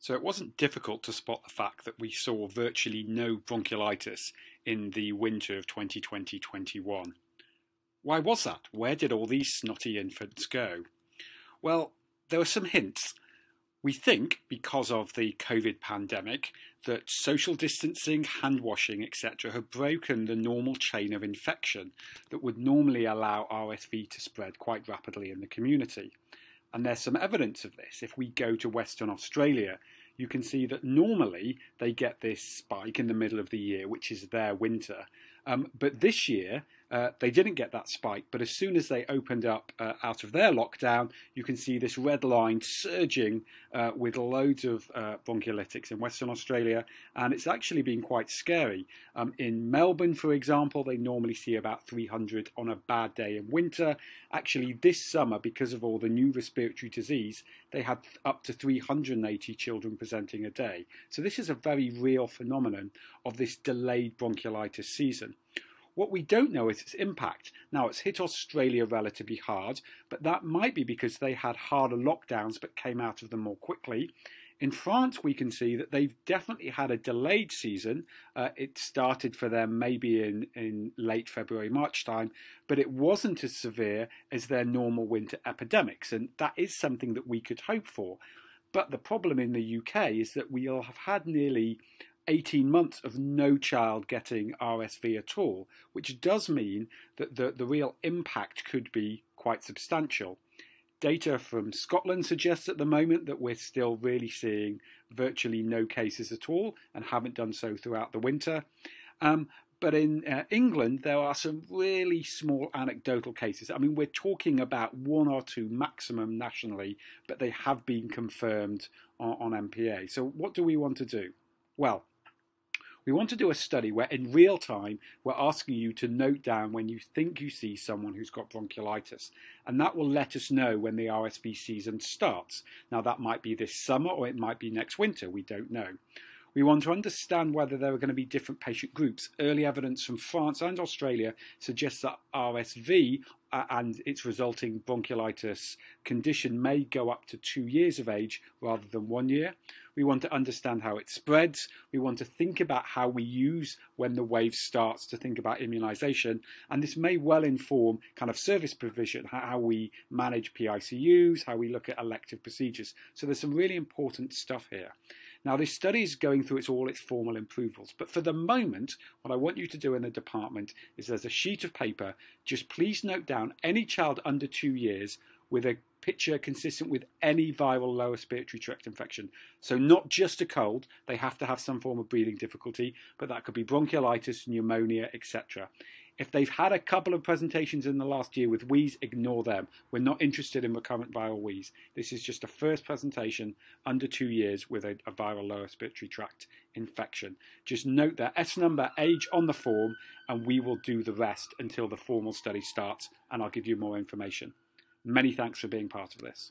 So it wasn't difficult to spot the fact that we saw virtually no bronchiolitis in the winter of 2020-21. Why was that? Where did all these snotty infants go? Well, there were some hints. We think, because of the COVID pandemic, that social distancing, hand washing, etc. have broken the normal chain of infection that would normally allow RSV to spread quite rapidly in the community. And there's some evidence of this. If we go to Western Australia, you can see that normally they get this spike in the middle of the year, which is their winter. But this year, they didn't get that spike. But as soon as they opened up out of their lockdown, you can see this red line surging with loads of bronchiolitics in Western Australia. And it's actually been quite scary. In Melbourne, for example, they normally see about 300 on a bad day in winter. Actually, this summer, because of all the new respiratory disease, they had up to 380 children presenting a day. So this is a very real phenomenon of this delayed bronchiolitis season. What we don't know is its impact. Now, it's hit Australia relatively hard, but that might be because they had harder lockdowns but came out of them more quickly. In France, we can see that they've definitely had a delayed season. It started for them maybe in late February, March time, but it wasn't as severe as their normal winter epidemics, and that is something that we could hope for. But the problem in the UK is that we'll have had nearly 18 months of no child getting RSV at all, which does mean that the real impact could be quite substantial. Data from Scotland suggests at the moment that we're still really seeing virtually no cases at all and haven't done so throughout the winter. But in England, there are some really small anecdotal cases. I mean, we're talking about 1 or 2 maximum nationally, but they have been confirmed on MPA. So what do we want to do? Well, we want to do a study where in real time we're asking you to note down when you think you see someone who's got bronchiolitis, and that will let us know when the RSV season starts. Now that might be this summer or it might be next winter, we don't know. We want to understand whether there are going to be different patient groups. Early evidence from France and Australia suggests that RSV and its resulting bronchiolitis condition may go up to 2 years of age rather than 1 year. We want to understand how it spreads. We want to think about how we use when the wave starts to think about immunisation. And this may well inform kind of service provision, how we manage PICUs, how we look at elective procedures. So there's some really important stuff here. Now, this study is going through all its formal approvals, but for the moment, what I want you to do in the department is there's a sheet of paper. Just please note down any child under 2 years with a picture consistent with any viral lower respiratory tract infection. So not just a cold, they have to have some form of breathing difficulty, but that could be bronchiolitis, pneumonia, etc. If they've had a couple of presentations in the last year with wheeze, ignore them. We're not interested in recurrent viral wheeze. This is just a first presentation under 2 years with a viral lower respiratory tract infection. Just note their S number, age on the form, and we will do the rest until the formal study starts, and I'll give you more information. Many thanks for being part of this.